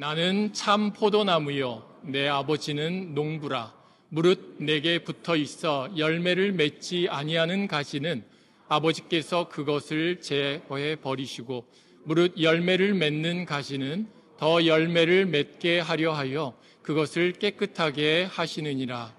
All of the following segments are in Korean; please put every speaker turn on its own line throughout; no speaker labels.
나는 참 포도나무요 내 아버지는 농부라. 무릇 내게 붙어 있어 열매를 맺지 아니하는 가지는 아버지께서 그것을 제거해 버리시고, 무릇 열매를 맺는 가지는 더 열매를 맺게 하려 하여 그것을 깨끗하게 하시느니라.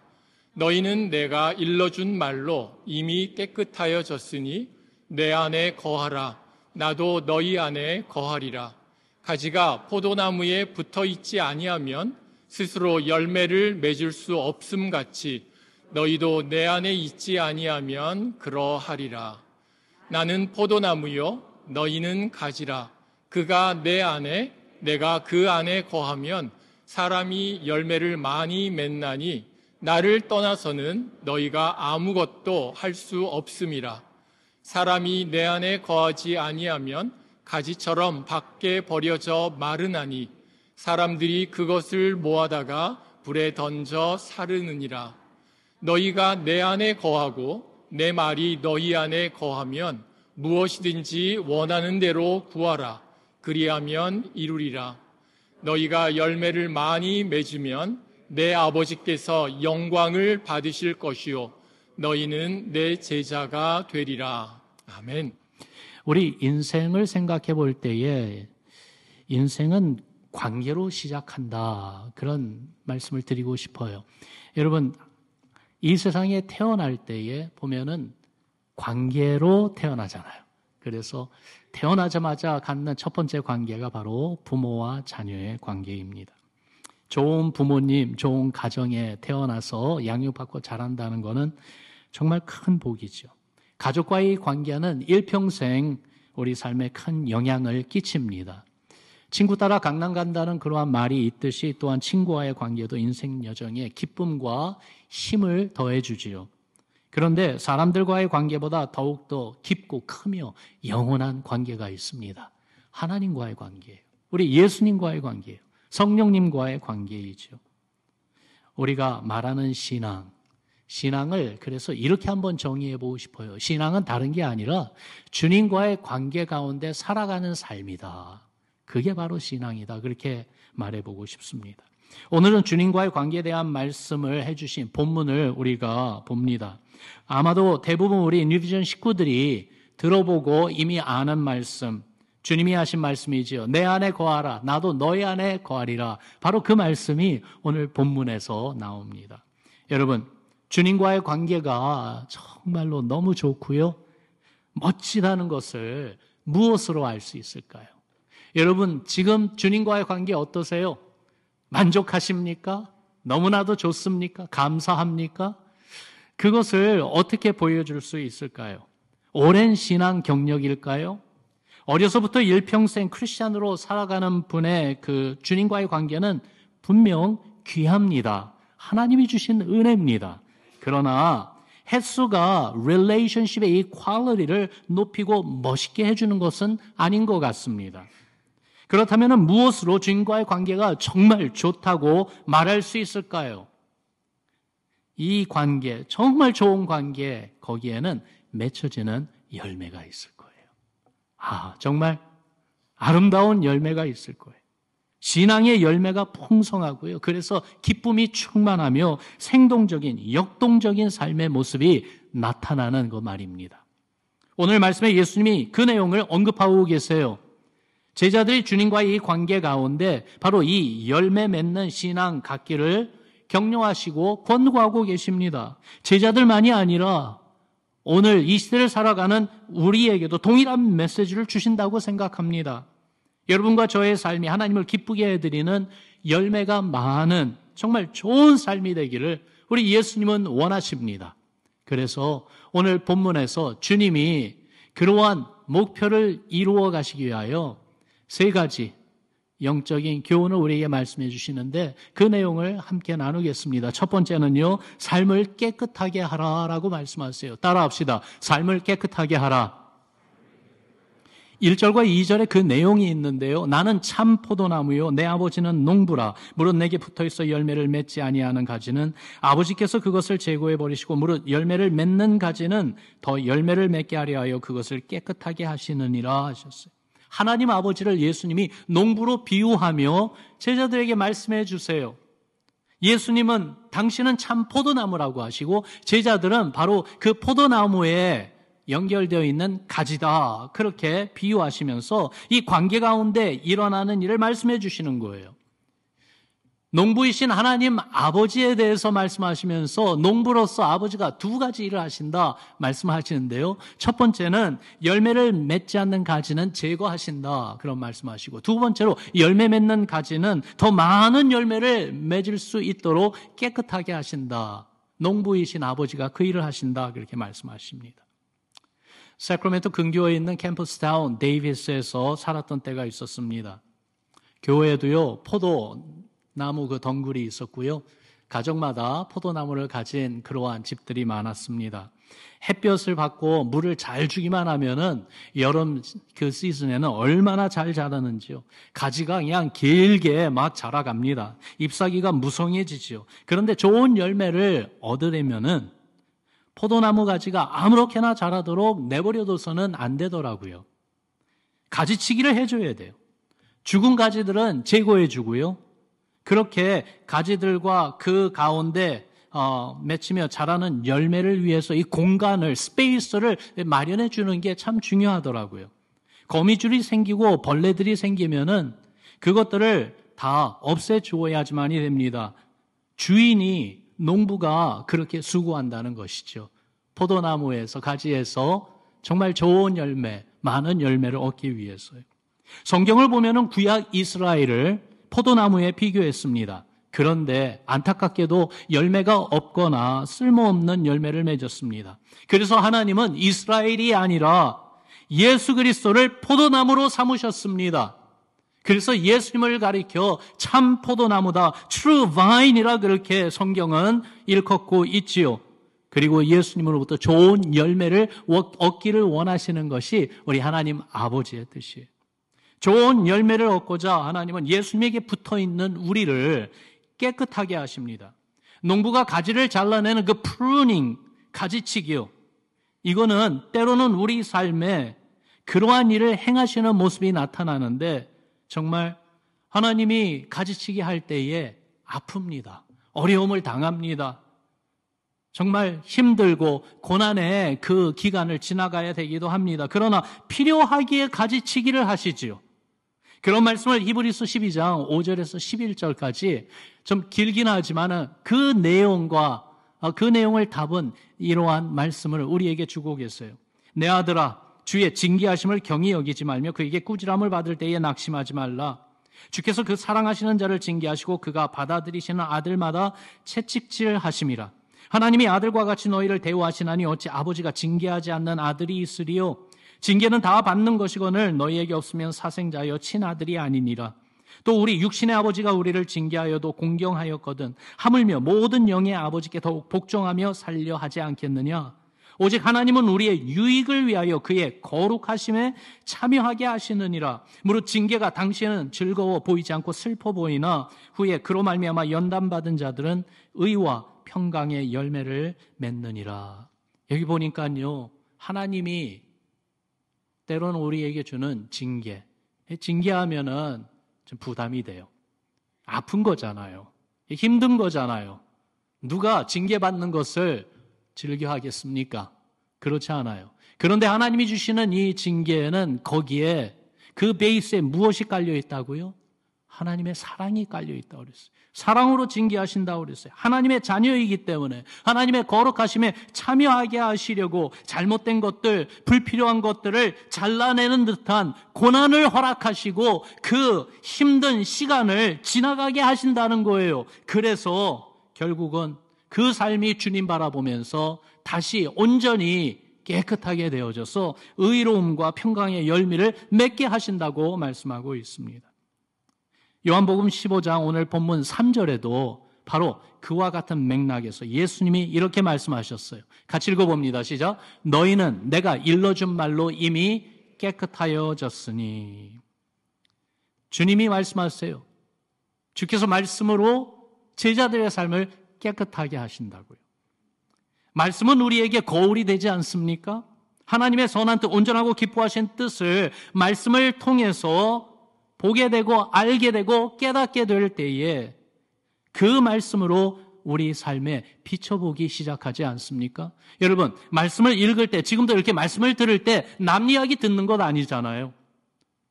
너희는 내가 일러준 말로 이미 깨끗하여졌으니 내 안에 거하라. 나도 너희 안에 거하리라. 가지가 포도나무에 붙어 있지 아니하면 스스로 열매를 맺을 수 없음 같이 너희도 내 안에 있지 아니하면 그러하리라. 나는 포도나무요 너희는 가지라. 그가 내 안에 내가 그 안에 거하면 사람이 열매를 많이 맺나니 나를 떠나서는 너희가 아무것도 할 수 없음이라. 사람이 내 안에 거하지 아니하면 가지처럼 밖에 버려져 마르나니 사람들이 그것을 모아다가 불에 던져 사르느니라. 너희가 내 안에 거하고 내 말이 너희 안에 거하면 무엇이든지 원하는 대로 구하라. 그리하면 이루리라. 너희가 열매를 많이 맺으면 내 아버지께서 영광을 받으실 것이요 너희는 내 제자가 되리라. 아멘.
우리 인생을 생각해 볼 때에 인생은 관계로 시작한다, 그런 말씀을 드리고 싶어요. 여러분, 이 세상에 태어날 때에 보면은 관계로 태어나잖아요. 그래서 태어나자마자 갖는 첫 번째 관계가 바로 부모와 자녀의 관계입니다. 좋은 부모님, 좋은 가정에 태어나서 양육받고 자란다는 것은 정말 큰 복이죠. 가족과의 관계는 일평생 우리 삶에 큰 영향을 끼칩니다. 친구 따라 강남 간다는 그러한 말이 있듯이 또한 친구와의 관계도 인생 여정에 기쁨과 힘을 더해주지요. 그런데 사람들과의 관계보다 더욱더 깊고 크며 영원한 관계가 있습니다. 하나님과의 관계예요. 우리 예수님과의 관계예요. 성령님과의 관계이죠. 우리가 말하는 신앙을 그래서 이렇게 한번 정의해 보고 싶어요. 신앙은 다른 게 아니라 주님과의 관계 가운데 살아가는 삶이다. 그게 바로 신앙이다. 그렇게 말해보고 싶습니다. 오늘은 주님과의 관계에 대한 말씀을 해주신 본문을 우리가 봅니다. 아마도 대부분 우리 뉴비전 식구들이 들어보고 이미 아는 말씀, 주님이 하신 말씀이지요. 내 안에 거하라. 나도 너희 안에 거하리라. 바로 그 말씀이 오늘 본문에서 나옵니다. 여러분, 주님과의 관계가 정말로 너무 좋고요. 멋지다는 것을 무엇으로 알 수 있을까요? 여러분, 지금 주님과의 관계 어떠세요? 만족하십니까? 너무나도 좋습니까? 감사합니까? 그것을 어떻게 보여줄 수 있을까요? 오랜 신앙 경력일까요? 어려서부터 일평생 크리스찬으로 살아가는 분의 그 주님과의 관계는 분명 귀합니다. 하나님이 주신 은혜입니다. 그러나 횟수가 relationship의 이 퀄리티를 높이고 멋있게 해주는 것은 아닌 것 같습니다. 그렇다면 무엇으로 주님과의 관계가 정말 좋다고 말할 수 있을까요? 이 관계, 정말 좋은 관계, 거기에는 맺혀지는 열매가 있을 거예요. 정말 아름다운 열매가 있을 거예요. 신앙의 열매가 풍성하고요. 그래서 기쁨이 충만하며 생동적인, 역동적인 삶의 모습이 나타나는 그 말입니다. 오늘 말씀에 예수님이 그 내용을 언급하고 계세요. 제자들이 주님과의 이 관계 가운데 바로 이 열매 맺는 신앙 갖기를 격려하시고 권고하고 계십니다. 제자들만이 아니라 오늘 이 시대를 살아가는 우리에게도 동일한 메시지를 주신다고 생각합니다. 여러분과 저의 삶이 하나님을 기쁘게 해드리는 열매가 많은 정말 좋은 삶이 되기를 우리 예수님은 원하십니다. 그래서 오늘 본문에서 주님이 그러한 목표를 이루어 가시기 위하여 세 가지 영적인 교훈을 우리에게 말씀해 주시는데 그 내용을 함께 나누겠습니다. 첫 번째는요, 삶을 깨끗하게 하라라고 말씀하세요. 따라합시다. 삶을 깨끗하게 하라. 1절과 2절에 그 내용이 있는데요. 나는 참 포도나무요 내 아버지는 농부라. 무릇 내게 붙어있어 열매를 맺지 아니하는 가지는 아버지께서 그것을 제거해 버리시고 무릇 열매를 맺는 가지는 더 열매를 맺게 하려 하여 그것을 깨끗하게 하시느니라 하셨어요. 하나님 아버지를 예수님이 농부로 비유하며 제자들에게 말씀해 주세요. 예수님은 당신은 참 포도나무라고 하시고 제자들은 바로 그 포도나무에 연결되어 있는 가지다. 그렇게 비유하시면서 이 관계 가운데 일어나는 일을 말씀해 주시는 거예요. 농부이신 하나님 아버지에 대해서 말씀하시면서 농부로서 아버지가 두 가지 일을 하신다 말씀하시는데요. 첫 번째는 열매를 맺지 않는 가지는 제거하신다 그런 말씀하시고, 두 번째로 열매 맺는 가지는 더 많은 열매를 맺을 수 있도록 깨끗하게 하신다. 농부이신 아버지가 그 일을 하신다 그렇게 말씀하십니다. 사크라멘토 근교에 있는 캠퍼스타운 데이비스에서 살았던 때가 있었습니다. 교회에도요 포도나무 그 덩굴이 있었고요. 가정마다 포도나무를 가진 그러한 집들이 많았습니다. 햇볕을 받고 물을 잘 주기만 하면은 여름 그 시즌에는 얼마나 잘 자라는지요. 가지가 그냥 길게 막 자라갑니다. 잎사귀가 무성해지지요. 그런데 좋은 열매를 얻으려면은 포도나무 가지가 아무렇게나 자라도록 내버려둬서는 안 되더라고요. 가지치기를 해줘야 돼요. 죽은 가지들은 제거해 주고요. 그렇게 가지들과 그 가운데 맺히며 자라는 열매를 위해서 이 공간을, 스페이스를 마련해 주는 게 참 중요하더라고요. 거미줄이 생기고 벌레들이 생기면은 그것들을 다 없애주어야지만이 됩니다. 주인이, 농부가 그렇게 수고한다는 것이죠. 포도나무에서, 가지에서 정말 좋은 열매, 많은 열매를 얻기 위해서요. 성경을 보면은 구약 이스라엘을 포도나무에 비교했습니다. 그런데 안타깝게도 열매가 없거나 쓸모없는 열매를 맺었습니다. 그래서 하나님은 이스라엘이 아니라 예수 그리스도를 포도나무로 삼으셨습니다. 그래서 예수님을 가리켜 참 포도나무다, true vine이라 그렇게 성경은 일컫고 있지요. 그리고 예수님으로부터 좋은 열매를 얻기를 원하시는 것이 우리 하나님 아버지의 뜻이에요. 좋은 열매를 얻고자 하나님은 예수님에게 붙어있는 우리를 깨끗하게 하십니다. 농부가 가지를 잘라내는 그 pruning, 가지치기요. 이거는 때로는 우리 삶에 그러한 일을 행하시는 모습이 나타나는데 정말 하나님이 가지치기 할 때에 아픕니다. 어려움을 당합니다. 정말 힘들고 고난의 그 기간을 지나가야 되기도 합니다. 그러나 필요하기에 가지치기를 하시지요. 그런 말씀을 히브리서 12장 5절에서 11절까지 좀 길긴 하지만 그 내용을 답은 이러한 말씀을 우리에게 주고 계세요. 내 아들아, 주의 징계하심을 경히 여기지 말며 그에게 꾸지람을 받을 때에 낙심하지 말라. 주께서 그 사랑하시는 자를 징계하시고 그가 받아들이시는 아들마다 채찍질하심이라. 하나님이 아들과 같이 너희를 대우하시나니 어찌 아버지가 징계하지 않는 아들이 있으리요. 징계는 다 받는 것이거늘 너희에게 없으면 사생자여 친아들이 아니니라. 또 우리 육신의 아버지가 우리를 징계하여도 공경하였거든 하물며 모든 영의 아버지께 더욱 복종하며 살려 하지 않겠느냐. 오직 하나님은 우리의 유익을 위하여 그의 거룩하심에 참여하게 하시느니라. 무릇 징계가 당시에는 즐거워 보이지 않고 슬퍼 보이나 후에 그로 말미암아 연단받은 자들은 의와 평강의 열매를 맺느니라. 여기 보니까요, 하나님이 때로는 우리에게 주는 징계하면은 좀 부담이 돼요. 아픈 거잖아요. 힘든 거잖아요. 누가 징계받는 것을 즐겨 하겠습니까? 그렇지 않아요. 그런데 하나님이 주시는 이 징계에는 거기에 그 베이스에 무엇이 깔려 있다고요? 하나님의 사랑이 깔려 있다고 그랬어요. 사랑으로 징계하신다고 그랬어요. 하나님의 자녀이기 때문에 하나님의 거룩하심에 참여하게 하시려고 잘못된 것들, 불필요한 것들을 잘라내는 듯한 고난을 허락하시고 그 힘든 시간을 지나가게 하신다는 거예요. 그래서 결국은 그 삶이 주님 바라보면서 다시 온전히 깨끗하게 되어져서 의로움과 평강의 열매를 맺게 하신다고 말씀하고 있습니다. 요한복음 15장 오늘 본문 3절에도 바로 그와 같은 맥락에서 예수님이 이렇게 말씀하셨어요. 같이 읽어봅니다. 시작. 너희는 내가 일러준 말로 이미 깨끗하여졌으니. 주님이 말씀하세요. 주께서 말씀으로 제자들의 삶을 깨끗하게 하신다고요. 말씀은 우리에게 거울이 되지 않습니까? 하나님의 선한 뜻, 온전하고 기뻐하신 뜻을 말씀을 통해서 보게 되고 알게 되고 깨닫게 될 때에 그 말씀으로 우리 삶에 비춰보기 시작하지 않습니까? 여러분, 말씀을 읽을 때, 지금도 이렇게 말씀을 들을 때 남 이야기 듣는 것 아니잖아요.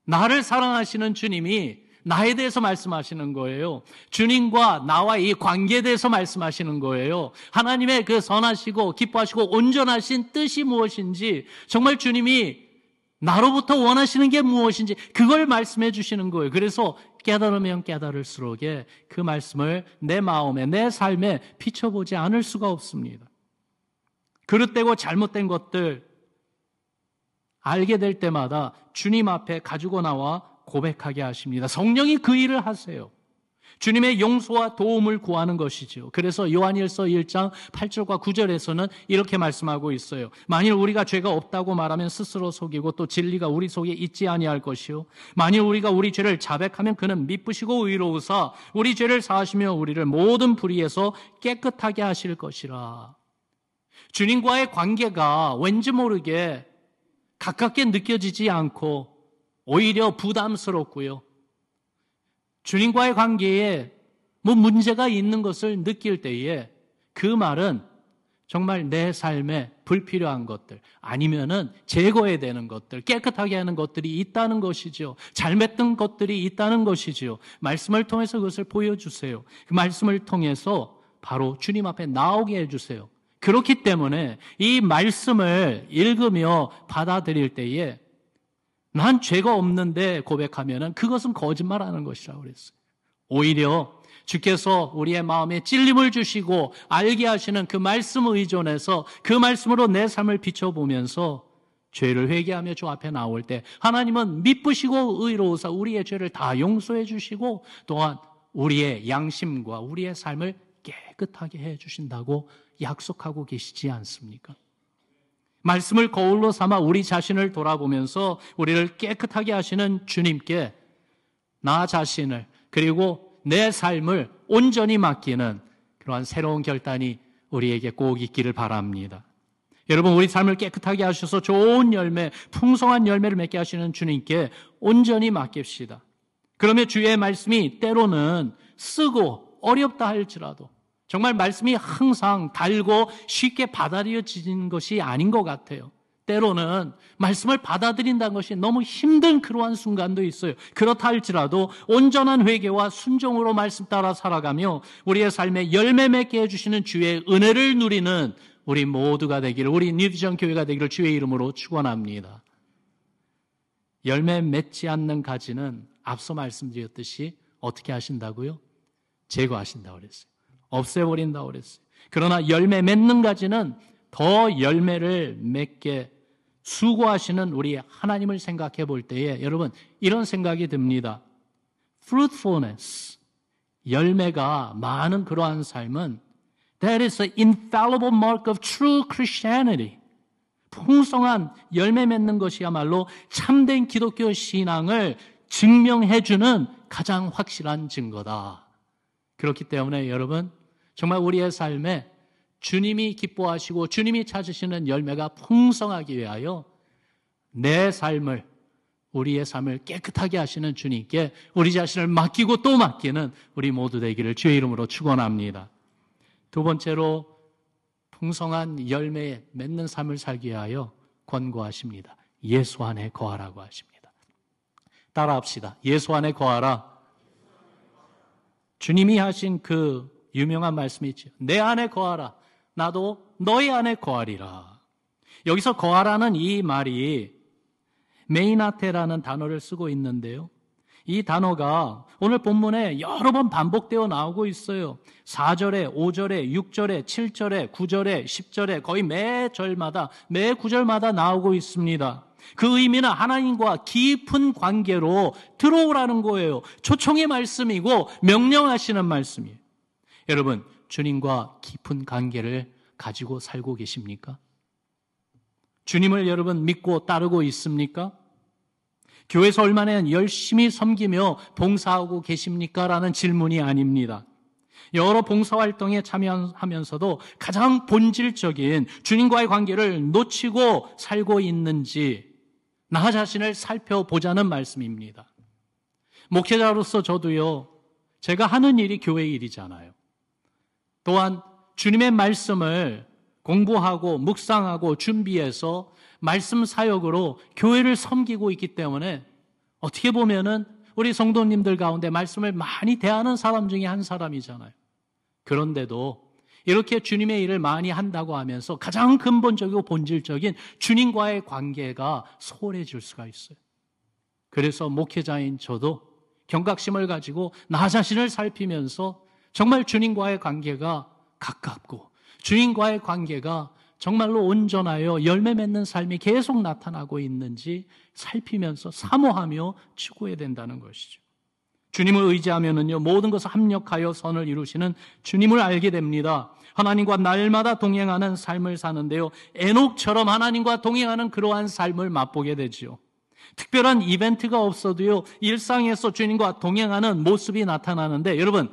나를 사랑하시는 주님이 나에 대해서 말씀하시는 거예요. 주님과 나와의 이 관계에 대해서 말씀하시는 거예요. 하나님의 그 선하시고 기뻐하시고 온전하신 뜻이 무엇인지, 정말 주님이 나로부터 원하시는 게 무엇인지 그걸 말씀해 주시는 거예요. 그래서 깨달으면 깨달을수록에 그 말씀을 내 마음에, 내 삶에 비춰보지 않을 수가 없습니다. 그릇되고 잘못된 것들 알게 될 때마다 주님 앞에 가지고 나와 고백하게 하십니다. 성령이 그 일을 하세요. 주님의 용서와 도움을 구하는 것이죠. 그래서 요한일서 1장 8절과 9절에서는 이렇게 말씀하고 있어요. 만일 우리가 죄가 없다고 말하면 스스로 속이고 또 진리가 우리 속에 있지 아니할 것이요. 만일 우리가 우리 죄를 자백하면 그는 미쁘시고 의로우사 우리 죄를 사하시며 우리를 모든 불의에서 깨끗하게 하실 것이라. 주님과의 관계가 왠지 모르게 가깝게 느껴지지 않고 오히려 부담스럽고요. 주님과의 관계에 뭐 문제가 있는 것을 느낄 때에 그 말은 정말 내 삶에 불필요한 것들 아니면은 제거해야 되는 것들, 깨끗하게 하는 것들이 있다는 것이죠. 잘못된 것들이 있다는 것이죠. 말씀을 통해서 그것을 보여주세요. 그 말씀을 통해서 바로 주님 앞에 나오게 해주세요. 그렇기 때문에 이 말씀을 읽으며 받아들일 때에 난 죄가 없는데 고백하면은 그것은 거짓말하는 것이라고 그랬어요. 오히려 주께서 우리의 마음에 찔림을 주시고 알게 하시는 그 말씀을 의존해서 그 말씀으로 내 삶을 비춰보면서 죄를 회개하며 주 앞에 나올 때 하나님은 미쁘시고 의로우사 우리의 죄를 다 용서해 주시고 또한 우리의 양심과 우리의 삶을 깨끗하게 해 주신다고 약속하고 계시지 않습니까? 말씀을 거울로 삼아 우리 자신을 돌아보면서 우리를 깨끗하게 하시는 주님께 나 자신을 그리고 내 삶을 온전히 맡기는 그러한 새로운 결단이 우리에게 꼭 있기를 바랍니다. 여러분, 우리 삶을 깨끗하게 하셔서 좋은 열매, 풍성한 열매를 맺게 하시는 주님께 온전히 맡깁시다. 그러면 주의 말씀이 때로는 쓰고 어렵다 할지라도 정말 말씀이 항상 달고 쉽게 받아들여지는 것이 아닌 것 같아요. 때로는 말씀을 받아들인다는 것이 너무 힘든 그러한 순간도 있어요. 그렇다 할지라도 온전한 회개와 순종으로 말씀 따라 살아가며 우리의 삶에 열매 맺게 해주시는 주의 은혜를 누리는 우리 모두가 되기를, 우리 뉴비전 교회가 되기를 주의 이름으로 축원합니다. 열매 맺지 않는 가지는 앞서 말씀드렸듯이 어떻게 하신다고요? 제거하신다고 그랬어요. 없애버린다고 그랬어요. 그러나 열매 맺는 가지는 더 열매를 맺게 수고하시는 우리 하나님을 생각해 볼 때에 여러분 이런 생각이 듭니다. fruitfulness, 열매가 많은 그러한 삶은 that is the infallible mark of true Christianity. 풍성한 열매 맺는 것이야말로 참된 기독교 신앙을 증명해 주는 가장 확실한 증거다. 그렇기 때문에 여러분 정말 우리의 삶에 주님이 기뻐하시고 주님이 찾으시는 열매가 풍성하기 위하여 내 삶을, 우리의 삶을 깨끗하게 하시는 주님께 우리 자신을 맡기고 또 맡기는 우리 모두 되기를 주의 이름으로 축원합니다. 두 번째로 풍성한 열매 맺는 삶을 살기 위하여 권고하십니다. 예수 안에 거하라고 하십니다. 따라합시다. 예수 안에 거하라. 주님이 하신 그 유명한 말씀이 있죠. 내 안에 거하라. 나도 너희 안에 거하리라. 여기서 거하라는 이 말이 메이나테라는 단어를 쓰고 있는데요. 이 단어가 오늘 본문에 여러 번 반복되어 나오고 있어요. 4절에, 5절에, 6절에, 7절에, 9절에, 10절에 거의 매 절마다, 매 구절마다 나오고 있습니다. 그 의미는 하나님과 깊은 관계로 들어오라는 거예요. 초청의 말씀이고 명령하시는 말씀이에요. 여러분, 주님과 깊은 관계를 가지고 살고 계십니까? 주님을 여러분 믿고 따르고 있습니까? 교회에서 얼마나 열심히 섬기며 봉사하고 계십니까? 라는 질문이 아닙니다. 여러 봉사활동에 참여하면서도 가장 본질적인 주님과의 관계를 놓치고 살고 있는지 나 자신을 살펴보자는 말씀입니다. 목회자로서 저도요, 제가 하는 일이 교회 일이잖아요. 또한 주님의 말씀을 공부하고 묵상하고 준비해서 말씀 사역으로 교회를 섬기고 있기 때문에 어떻게 보면은 우리 성도님들 가운데 말씀을 많이 대하는 사람 중에 한 사람이잖아요. 그런데도 이렇게 주님의 일을 많이 한다고 하면서 가장 근본적이고 본질적인 주님과의 관계가 소홀해질 수가 있어요. 그래서 목회자인 저도 경각심을 가지고 나 자신을 살피면서 정말 주님과의 관계가 가깝고 주님과의 관계가 정말로 온전하여 열매 맺는 삶이 계속 나타나고 있는지 살피면서 사모하며 추구해야 된다는 것이죠. 주님을 의지하면은요, 모든 것을 합력하여 선을 이루시는 주님을 알게 됩니다. 하나님과 날마다 동행하는 삶을 사는데요, 에녹처럼 하나님과 동행하는 그러한 삶을 맛보게 되지요. 특별한 이벤트가 없어도요, 일상에서 주님과 동행하는 모습이 나타나는데, 여러분,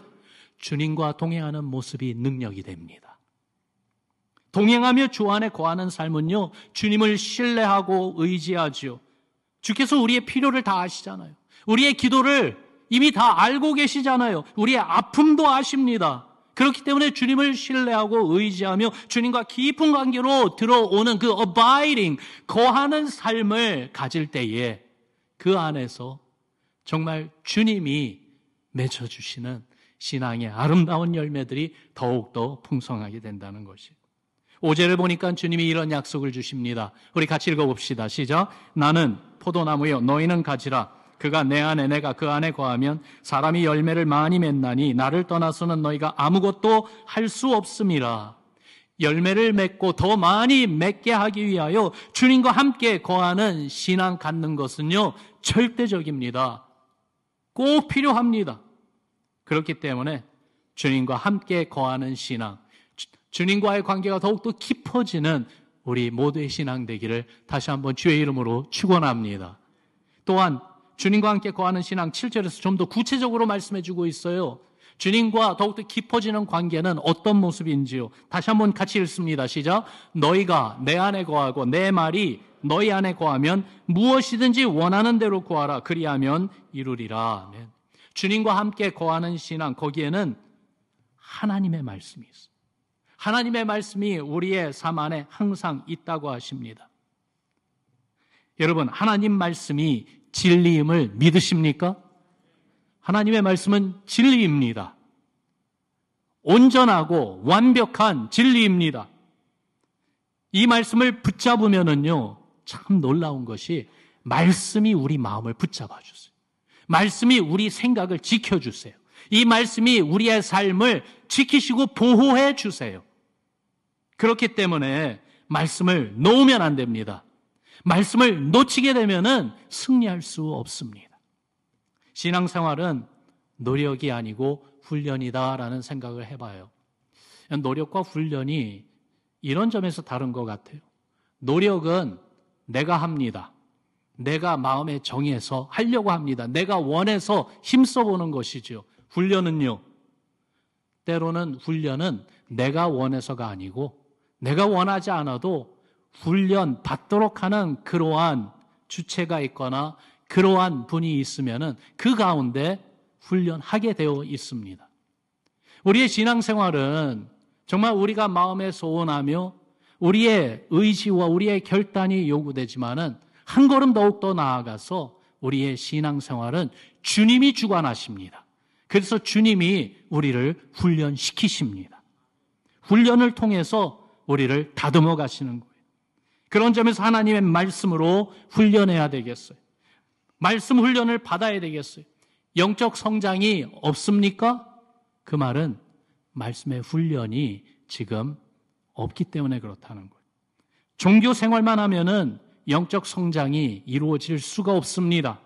주님과 동행하는 모습이 능력이 됩니다. 동행하며 주 안에 거하는 삶은요, 주님을 신뢰하고 의지하지요. 주께서 우리의 필요를 다 아시잖아요. 우리의 기도를 이미 다 알고 계시잖아요. 우리의 아픔도 아십니다. 그렇기 때문에 주님을 신뢰하고 의지하며 주님과 깊은 관계로 들어오는 그 abiding, 거하는 삶을 가질 때에 그 안에서 정말 주님이 맺어주시는 신앙의 아름다운 열매들이 더욱더 풍성하게 된다는 것이에요. 5절을 보니까 주님이 이런 약속을 주십니다. 우리 같이 읽어봅시다. 시작. 나는 포도나무요 너희는 가지라. 그가 내 안에 내가 그 안에 거하면 사람이 열매를 많이 맺나니 나를 떠나서는 너희가 아무것도 할 수 없음이라. 열매를 맺고 더 많이 맺게 하기 위하여 주님과 함께 거하는 신앙 갖는 것은요 절대적입니다. 꼭 필요합니다. 그렇기 때문에 주님과 함께 거하는 신앙, 주님과의 관계가 더욱더 깊어지는 우리 모두의 신앙 되기를 다시 한번 주의 이름으로 축원합니다. 또한 주님과 함께 거하는 신앙 7절에서 좀 더 구체적으로 말씀해 주고 있어요. 주님과 더욱더 깊어지는 관계는 어떤 모습인지요. 다시 한번 같이 읽습니다. 시작. 너희가 내 안에 거하고 내 말이 너희 안에 거하면 무엇이든지 원하는 대로 구하라. 그리하면 이루리라. 아멘. 주님과 함께 거하는 신앙, 거기에는 하나님의 말씀이 있어요. 하나님의 말씀이 우리의 삶 안에 항상 있다고 하십니다. 여러분, 하나님 말씀이 진리임을 믿으십니까? 하나님의 말씀은 진리입니다. 온전하고 완벽한 진리입니다. 이 말씀을 붙잡으면은요, 참 놀라운 것이 말씀이 우리 마음을 붙잡아 주세요. 말씀이 우리 생각을 지켜주세요. 이 말씀이 우리의 삶을 지키시고 보호해 주세요. 그렇기 때문에 말씀을 놓으면 안 됩니다. 말씀을 놓치게 되면은 승리할 수 없습니다. 신앙생활은 노력이 아니고 훈련이다라는 생각을 해봐요. 노력과 훈련이 이런 점에서 다른 것 같아요. 노력은 내가 합니다. 내가 마음에 정해서 하려고 합니다. 내가 원해서 힘써보는 것이죠. 훈련은요, 때로는 훈련은 내가 원해서가 아니고 내가 원하지 않아도 훈련 받도록 하는 그러한 주체가 있거나 그러한 분이 있으면은 그 가운데 훈련하게 되어 있습니다. 우리의 신앙생활은 정말 우리가 마음에 소원하며 우리의 의지와 우리의 결단이 요구되지만은 한 걸음 더욱 더 나아가서 우리의 신앙생활은 주님이 주관하십니다. 그래서 주님이 우리를 훈련시키십니다. 훈련을 통해서 우리를 다듬어 가시는 거예요. 그런 점에서 하나님의 말씀으로 훈련해야 되겠어요. 말씀 훈련을 받아야 되겠어요. 영적 성장이 없습니까? 그 말은 말씀의 훈련이 지금 없기 때문에 그렇다는 거예요. 종교 생활만 하면은 영적 성장이 이루어질 수가 없습니다.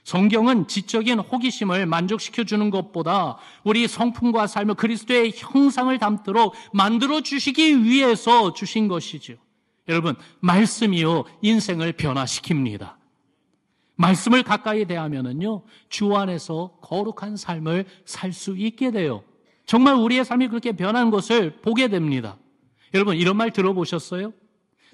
성경은 지적인 호기심을 만족시켜주는 것보다 우리 성품과 삶을 그리스도의 형상을 담도록 만들어 주시기 위해서 주신 것이죠. 여러분, 말씀이요 인생을 변화시킵니다. 말씀을 가까이 대하면은요 주 안에서 거룩한 삶을 살 수 있게 돼요. 정말 우리의 삶이 그렇게 변한 것을 보게 됩니다. 여러분, 이런 말 들어보셨어요?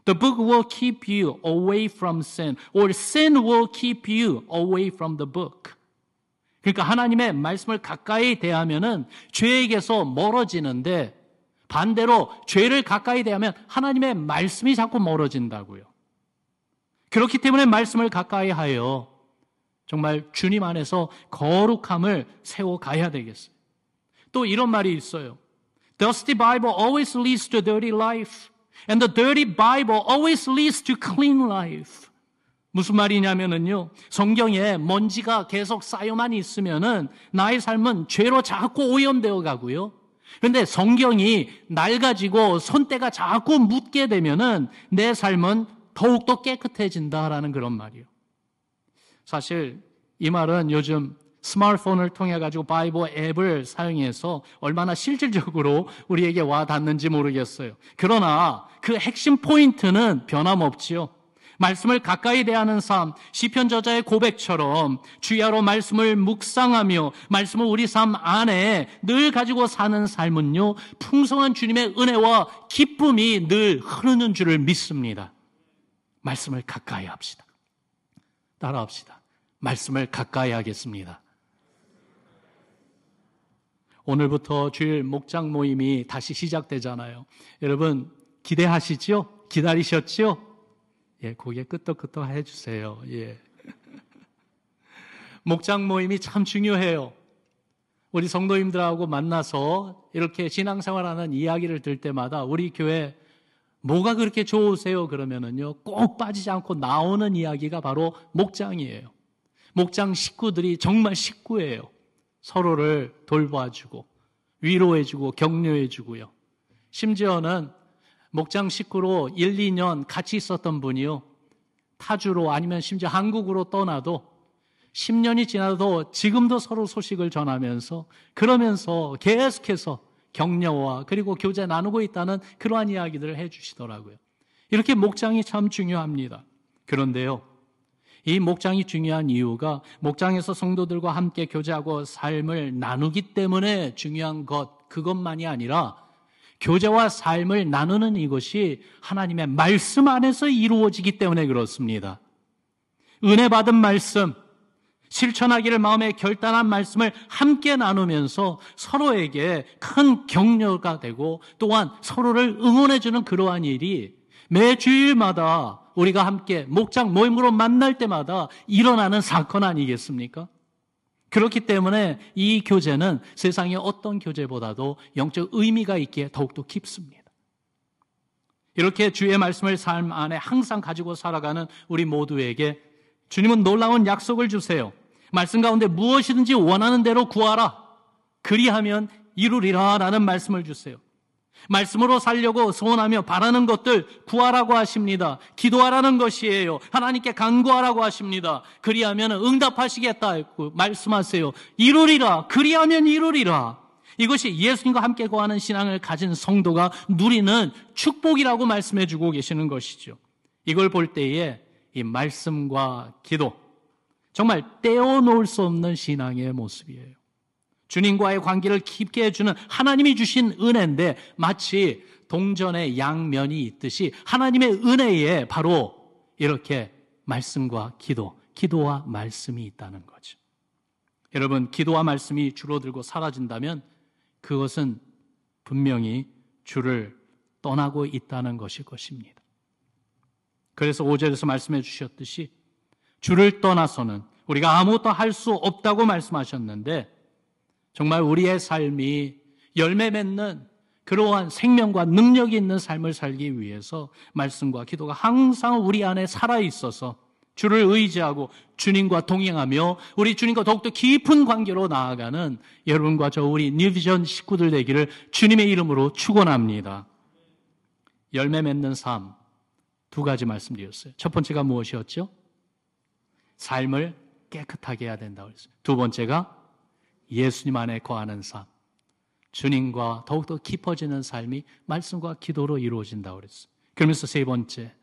The book will keep you away from sin, or sin will keep you away from the book. 그러니까 하나님의 말씀을 가까이 대하면은 죄에게서 멀어지는데, 반대로 죄를 가까이 대하면 하나님의 말씀이 자꾸 멀어진다고요. 그렇기 때문에 말씀을 가까이 하여 정말 주님 안에서 거룩함을 세워가야 되겠어요. 또 이런 말이 있어요. Dusty Bible always leads to dirty life. And the dirty Bible always leads to clean life. 무슨 말이냐면요. 성경에 먼지가 계속 쌓여만 있으면은 나의 삶은 죄로 자꾸 오염되어 가고요. 그런데 성경이 낡아지고 손때가 자꾸 묻게 되면은 내 삶은 더욱더 깨끗해진다라는 그런 말이에요. 사실 이 말은 요즘 스마트폰을 통해 가지고 바이블 앱을 사용해서 얼마나 실질적으로 우리에게 와 닿는지 모르겠어요. 그러나 그 핵심 포인트는 변함없지요. 말씀을 가까이 대하는 삶, 시편 저자의 고백처럼 주야로 말씀을 묵상하며 말씀을 우리 삶 안에 늘 가지고 사는 삶은요, 풍성한 주님의 은혜와 기쁨이 늘 흐르는 줄을 믿습니다. 말씀을 가까이 합시다. 따라합시다. 말씀을 가까이 하겠습니다. 오늘부터 주일 목장 모임이 다시 시작되잖아요. 여러분 기대하시죠? 기다리셨죠? 예, 고개 끄덕끄덕 해주세요. 예. 목장 모임이 참 중요해요. 우리 성도님들하고 만나서 이렇게 신앙생활하는 이야기를 들 때마다 우리 교회 뭐가 그렇게 좋으세요? 그러면은요, 꼭 빠지지 않고 나오는 이야기가 바로 목장이에요. 목장 식구들이 정말 식구예요. 서로를 돌봐주고 위로해주고 격려해주고요. 심지어는 목장 식구로 1, 2년 같이 있었던 분이요, 타주로 아니면 심지어 한국으로 떠나도 10년이 지나도 지금도 서로 소식을 전하면서 그러면서 계속해서 격려와 그리고 교제 나누고 있다는 그러한 이야기들을 해주시더라고요. 이렇게 목장이 참 중요합니다. 그런데요, 이 목장이 중요한 이유가 목장에서 성도들과 함께 교제하고 삶을 나누기 때문에 중요한 것, 그것만이 아니라 교제와 삶을 나누는 이것이 하나님의 말씀 안에서 이루어지기 때문에 그렇습니다. 은혜 받은 말씀, 실천하기를 마음에 결단한 말씀을 함께 나누면서 서로에게 큰 격려가 되고 또한 서로를 응원해주는 그러한 일이 매 주일마다 우리가 함께 목장 모임으로 만날 때마다 일어나는 사건 아니겠습니까? 그렇기 때문에 이 교제는 세상의 어떤 교제보다도 영적 의미가 있기에 더욱더 깊습니다. 이렇게 주의 말씀을 삶 안에 항상 가지고 살아가는 우리 모두에게 주님은 놀라운 약속을 주세요. 말씀 가운데 무엇이든지 원하는 대로 구하라. 그리하면 이루리라 라는 말씀을 주세요. 말씀으로 살려고 소원하며 바라는 것들 구하라고 하십니다. 기도하라는 것이에요. 하나님께 간구하라고 하십니다. 그리하면 응답하시겠다 했고 말씀하세요. 이루리라. 그리하면 이루리라. 이것이 예수님과 함께 거하는 신앙을 가진 성도가 누리는 축복이라고 말씀해 주고 계시는 것이죠. 이걸 볼 때에 이 말씀과 기도, 정말 떼어놓을 수 없는 신앙의 모습이에요. 주님과의 관계를 깊게 해주는 하나님이 주신 은혜인데 마치 동전의 양면이 있듯이 하나님의 은혜에 바로 이렇게 말씀과 기도, 기도와 말씀이 있다는 거죠. 여러분, 기도와 말씀이 줄어들고 사라진다면 그것은 분명히 주를 떠나고 있다는 것일 것입니다. 그래서 5절에서 말씀해 주셨듯이 주를 떠나서는 우리가 아무것도 할 수 없다고 말씀하셨는데 정말 우리의 삶이 열매 맺는 그러한 생명과 능력이 있는 삶을 살기 위해서 말씀과 기도가 항상 우리 안에 살아있어서 주를 의지하고 주님과 동행하며 우리 주님과 더욱더 깊은 관계로 나아가는 여러분과 저 우리 뉴비전 식구들 되기를 주님의 이름으로 축원합니다. 열매 맺는 삶, 두 가지 말씀드렸어요. 첫 번째가 무엇이었죠? 삶을 깨끗하게 해야 된다고 했어요. 두 번째가 예수님 안에 거하는 삶, 주님과 더욱더 깊어지는 삶이 말씀과 기도로 이루어진다고 그랬어요. 그러면서 세 번째,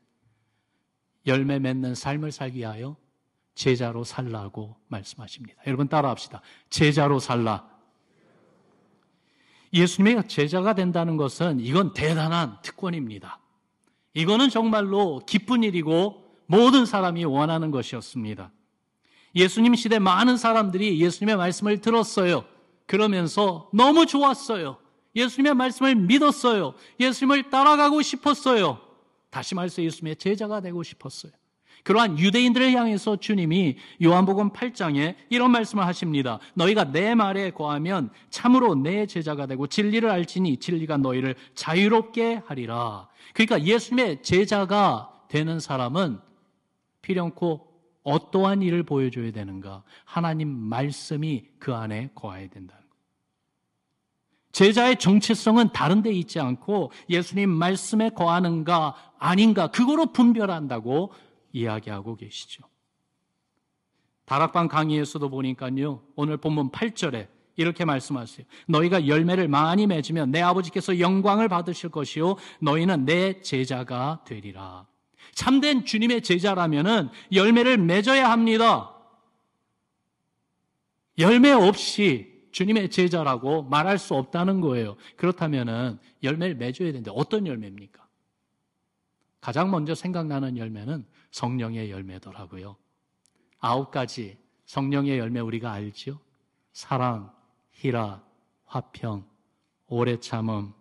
열매 맺는 삶을 살기 위하여 제자로 살라고 말씀하십니다. 여러분 따라합시다. 제자로 살라. 예수님의 제자가 된다는 것은 이건 대단한 특권입니다. 이거는 정말로 기쁜 일이고 모든 사람이 원하는 것이었습니다. 예수님 시대 많은 사람들이 예수님의 말씀을 들었어요. 그러면서 너무 좋았어요. 예수님의 말씀을 믿었어요. 예수님을 따라가고 싶었어요. 다시 말해서 예수님의 제자가 되고 싶었어요. 그러한 유대인들을 향해서 주님이 요한복음 8장에 이런 말씀을 하십니다. 너희가 내 말에 거하면 참으로 내 제자가 되고 진리를 알지니 진리가 너희를 자유롭게 하리라. 그러니까 예수님의 제자가 되는 사람은 필연코 어떠한 일을 보여줘야 되는가? 하나님 말씀이 그 안에 거해야 된다는 거예요. 제자의 정체성은 다른 데 있지 않고 예수님 말씀에 거하는가 아닌가 그거로 분별한다고 이야기하고 계시죠. 다락방 강의에서도 보니까요, 오늘 본문 8절에 이렇게 말씀하세요. 너희가 열매를 많이 맺으면 내 아버지께서 영광을 받으실 것이요 너희는 내 제자가 되리라. 참된 주님의 제자라면은 열매를 맺어야 합니다. 열매 없이 주님의 제자라고 말할 수 없다는 거예요. 그렇다면은 열매를 맺어야 되는데 어떤 열매입니까? 가장 먼저 생각나는 열매는 성령의 열매더라고요. 9가지 성령의 열매 우리가 알죠? 사랑, 희락, 화평, 오래 참음,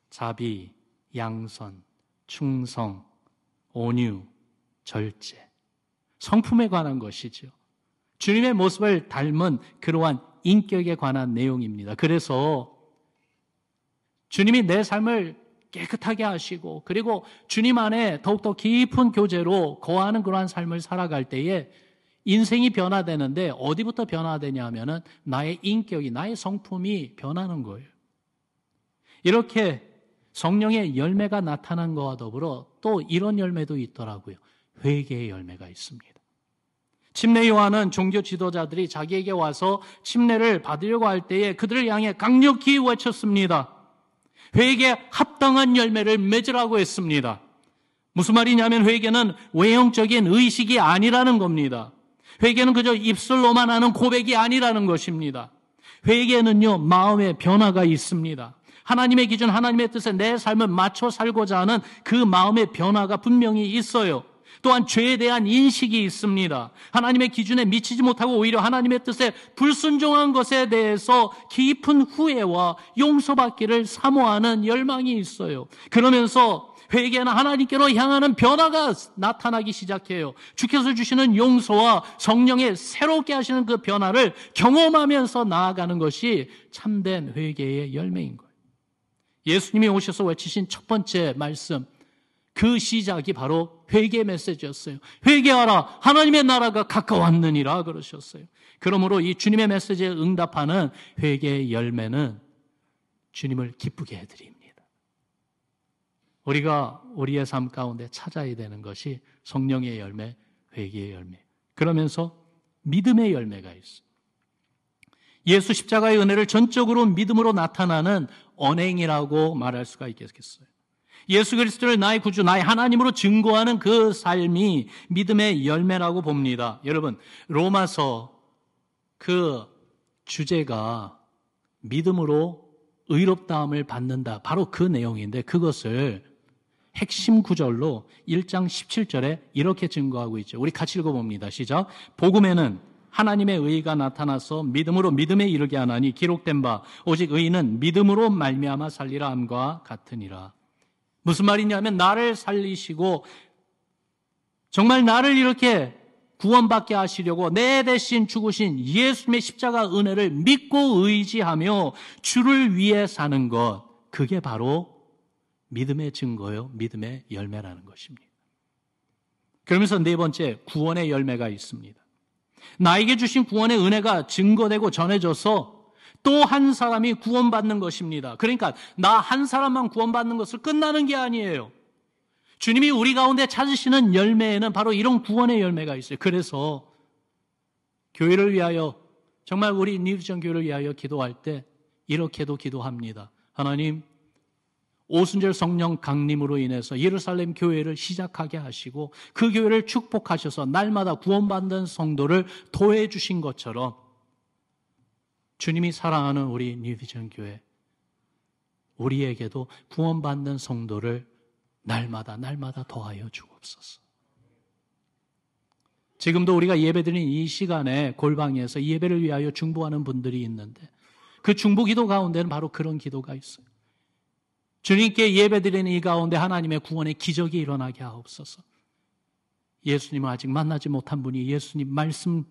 자비, 양선, 충성, 온유, 절제. 성품에 관한 것이죠. 주님의 모습을 닮은 그러한 인격에 관한 내용입니다. 그래서 주님이 내 삶을 깨끗하게 하시고 그리고 주님 안에 더욱더 깊은 교제로 거하는 그러한 삶을 살아갈 때에 인생이 변화되는데 어디부터 변화되냐 하면은 나의 인격이, 나의 성품이 변하는 거예요. 이렇게 성령의 열매가 나타난 것과 더불어 또 이런 열매도 있더라고요. 회개의 열매가 있습니다. 침례 요한은 종교 지도자들이 자기에게 와서 침례를 받으려고 할 때에 그들을 향해 강력히 외쳤습니다. 회개에 합당한 열매를 맺으라고 했습니다. 무슨 말이냐면 회개는 외형적인 의식이 아니라는 겁니다. 회개는 그저 입술로만 하는 고백이 아니라는 것입니다. 회개는요, 마음의 변화가 있습니다. 하나님의 기준, 하나님의 뜻에 내 삶을 맞춰 살고자 하는 그 마음의 변화가 분명히 있어요. 또한 죄에 대한 인식이 있습니다. 하나님의 기준에 미치지 못하고 오히려 하나님의 뜻에 불순종한 것에 대해서 깊은 후회와 용서받기를 사모하는 열망이 있어요. 그러면서 회개는 하나님께로 향하는 변화가 나타나기 시작해요. 주께서 주시는 용서와 성령의 새롭게 하시는 그 변화를 경험하면서 나아가는 것이 참된 회개의 열매인 거예요. 예수님이 오셔서 외치신 첫 번째 말씀, 그 시작이 바로 회개 메시지였어요. 회개하라, 하나님의 나라가 가까웠느니라 그러셨어요. 그러므로 이 주님의 메시지에 응답하는 회개의 열매는 주님을 기쁘게 해드립니다. 우리가 우리의 삶 가운데 찾아야 되는 것이 성령의 열매, 회개의 열매. 그러면서 믿음의 열매가 있어요. 예수 십자가의 은혜를 전적으로 믿음으로 나타나는 언행이라고 말할 수가 있겠어요. 예수 그리스도를 나의 구주, 나의 하나님으로 증거하는 그 삶이 믿음의 열매라고 봅니다. 여러분, 로마서 그 주제가 믿음으로 의롭다함을 받는다. 바로 그 내용인데 그것을 핵심 구절로 1장 17절에 이렇게 증거하고 있죠. 우리 같이 읽어봅니다. 시작. 복음에는 하나님의 의가 나타나서 믿음으로 믿음에 이르게 하나니 기록된 바 오직 의인은 믿음으로 말미암아 살리라 함과 같으니라. 무슨 말이냐면 나를 살리시고 정말 나를 이렇게 구원받게 하시려고 내 대신 죽으신 예수님의 십자가 은혜를 믿고 의지하며 주를 위해 사는 것, 그게 바로 믿음의 증거요, 믿음의 열매라는 것입니다. 그러면서 네 번째, 구원의 열매가 있습니다. 나에게 주신 구원의 은혜가 증거되고 전해져서 또 한 사람이 구원받는 것입니다. 그러니까 나 한 사람만 구원받는 것을 끝나는 게 아니에요. 주님이 우리 가운데 찾으시는 열매에는 바로 이런 구원의 열매가 있어요. 그래서 교회를 위하여, 정말 우리 뉴비전 교회를 위하여 기도할 때 이렇게도 기도합니다. 하나님, 오순절 성령 강림으로 인해서 예루살렘 교회를 시작하게 하시고 그 교회를 축복하셔서 날마다 구원받는 성도를 도해 주신 것처럼 주님이 사랑하는 우리 뉴비전 교회, 우리에게도 구원받는 성도를 날마다 더하여 주옵소서. 지금도 우리가 예배드리는 이 시간에 골방에서 예배를 위하여 중보하는 분들이 있는데 그 중보 기도 가운데는 바로 그런 기도가 있어요. 주님께 예배드리는 이 가운데 하나님의 구원의 기적이 일어나게 하옵소서. 예수님을 아직 만나지 못한 분이 예수님 말씀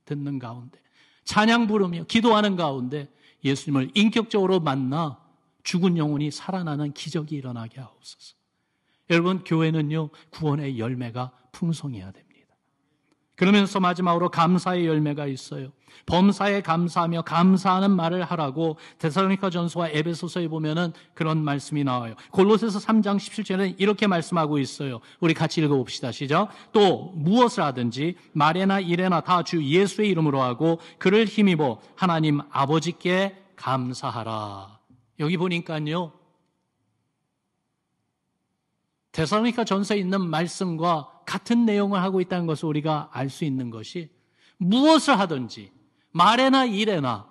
듣는 가운데 찬양 부르며 기도하는 가운데 예수님을 인격적으로 만나 죽은 영혼이 살아나는 기적이 일어나게 하옵소서. 여러분, 교회는요, 구원의 열매가 풍성해야 됩니다. 그러면서 마지막으로 감사의 열매가 있어요. 범사에 감사하며 감사하는 말을 하라고 데살로니가전서와 에베소서에 보면은 그런 말씀이 나와요. 골로새서 3장 17절에는 이렇게 말씀하고 있어요. 우리 같이 읽어봅시다. 시작. 또 무엇을 하든지 말에나 일에나 다 주 예수의 이름으로 하고 그를 힘입어 하나님 아버지께 감사하라. 여기 보니까요, 데살로니가전서에 있는 말씀과 같은 내용을 하고 있다는 것을 우리가 알 수 있는 것이 무엇을 하든지 말에나 일에나,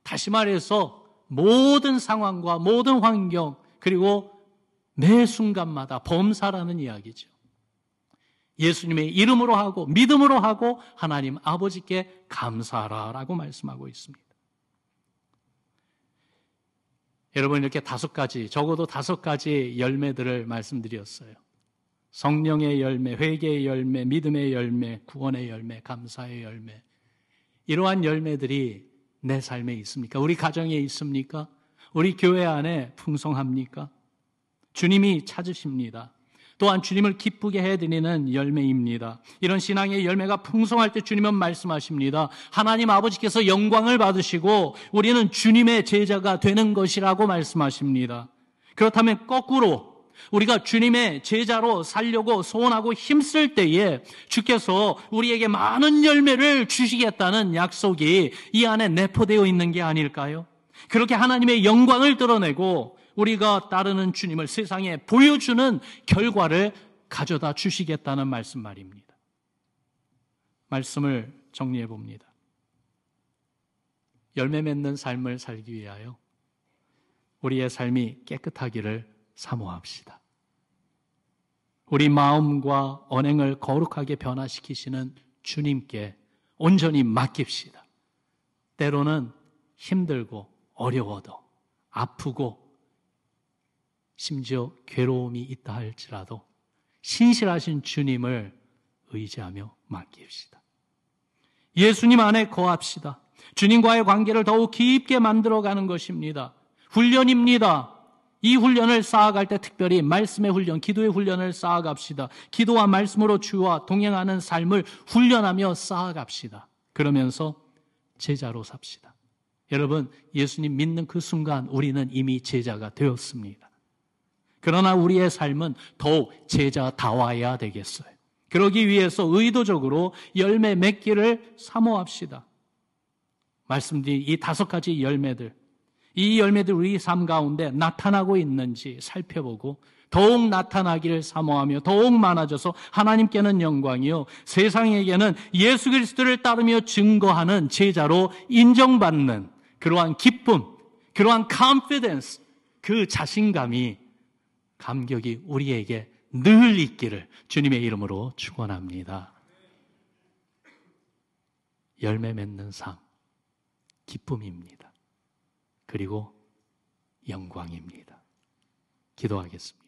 다시 말해서 모든 상황과 모든 환경 그리고 매 순간마다 범사라는 이야기죠. 예수님의 이름으로 하고 믿음으로 하고 하나님 아버지께 감사하라라고 말씀하고 있습니다. 여러분, 이렇게 적어도 5가지 열매들을 말씀드렸어요. 성령의 열매, 회개의 열매, 믿음의 열매, 구원의 열매, 감사의 열매. 이러한 열매들이 내 삶에 있습니까? 우리 가정에 있습니까? 우리 교회 안에 풍성합니까? 주님이 찾으십니다. 또한 주님을 기쁘게 해드리는 열매입니다. 이런 신앙의 열매가 풍성할 때 주님은 말씀하십니다. 하나님 아버지께서 영광을 받으시고 우리는 주님의 제자가 되는 것이라고 말씀하십니다. 그렇다면 거꾸로 우리가 주님의 제자로 살려고 소원하고 힘쓸 때에 주께서 우리에게 많은 열매를 주시겠다는 약속이 이 안에 내포되어 있는 게 아닐까요? 그렇게 하나님의 영광을 드러내고 우리가 따르는 주님을 세상에 보여주는 결과를 가져다 주시겠다는 말씀 말입니다. 말씀을 정리해 봅니다. 열매 맺는 삶을 살기 위하여 우리의 삶이 깨끗하기를 사모합시다. 우리 마음과 언행을 거룩하게 변화시키시는 주님께 온전히 맡깁시다. 때로는 힘들고 어려워도 아프고 심지어 괴로움이 있다 할지라도 신실하신 주님을 의지하며 맡깁시다. 예수님 안에 거합시다. 주님과의 관계를 더욱 깊게 만들어가는 것입니다. 훈련입니다. 이 훈련을 쌓아갈 때 특별히 말씀의 훈련, 기도의 훈련을 쌓아갑시다. 기도와 말씀으로 주와 동행하는 삶을 훈련하며 쌓아갑시다. 그러면서 제자로 삽시다. 여러분, 예수님 믿는 그 순간 우리는 이미 제자가 되었습니다. 그러나 우리의 삶은 더욱 제자다워야 되겠어요. 그러기 위해서 의도적으로 열매 맺기를 사모합시다. 말씀드린 이 5가지 열매들, 이 열매들 우리 삶 가운데 나타나고 있는지 살펴보고 더욱 나타나기를 사모하며 더욱 많아져서 하나님께는 영광이요 세상에게는 예수 그리스도를 따르며 증거하는 제자로 인정받는 그러한 기쁨, 그러한 confidence, 그 자신감이, 감격이 우리에게 늘 있기를 주님의 이름으로 축원합니다. 열매 맺는 삶, 기쁨입니다. 그리고 영광입니다. 기도하겠습니다.